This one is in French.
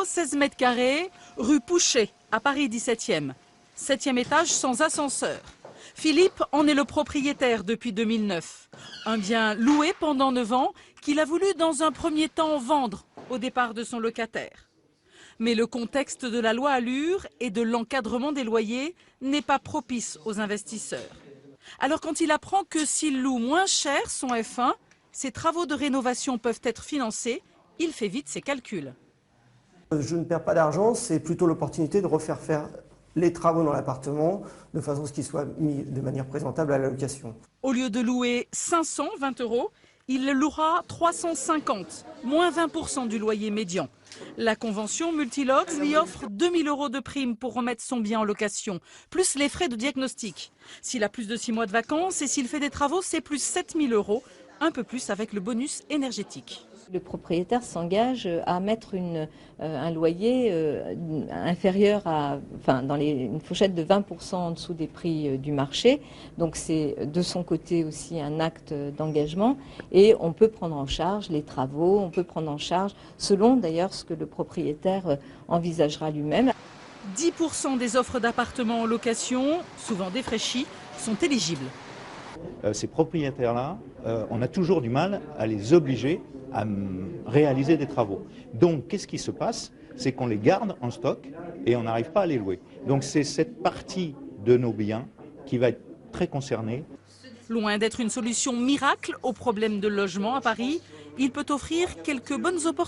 studio, 16 mètres carrés, rue Pouchet, à Paris 17e. 7e étage sans ascenseur. Philippe en est le propriétaire depuis 2009. Un bien loué pendant 9 ans qu'il a voulu dans un premier temps vendre au départ de son locataire. Mais le contexte de la loi Allure et de l'encadrement des loyers n'est pas propice aux investisseurs. Alors quand il apprend que s'il loue moins cher son F1, ses travaux de rénovation peuvent être financés, il fait vite ses calculs. Je ne perds pas d'argent, c'est plutôt l'opportunité de refaire faire les travaux dans l'appartement de façon à ce qu'il soit mis de manière présentable à la location. Au lieu de louer 520 €, il le louera 350, moins 20% du loyer médian. La convention Multilox lui offre 2 000 € de prime pour remettre son bien en location, plus les frais de diagnostic. S'il a plus de 6 mois de vacances et s'il fait des travaux, c'est plus 7 000 €, un peu plus avec le bonus énergétique. Le propriétaire s'engage à mettre un loyer inférieur dans une fourchette de 20% en dessous des prix du marché. Donc c'est de son côté aussi un acte d'engagement et on peut prendre en charge les travaux, on peut prendre en charge selon d'ailleurs ce que le propriétaire envisagera lui-même. 10% des offres d'appartements en location, souvent défraîchies, sont éligibles. Ces propriétaires-là, on a toujours du mal à les obliger à réaliser des travaux. Donc, qu'est-ce qui se passe? C'est qu'on les garde en stock et on n'arrive pas à les louer. Donc, c'est cette partie de nos biens qui va être très concernée. Loin d'être une solution miracle au problème de logement à Paris, il peut offrir quelques bonnes opportunités.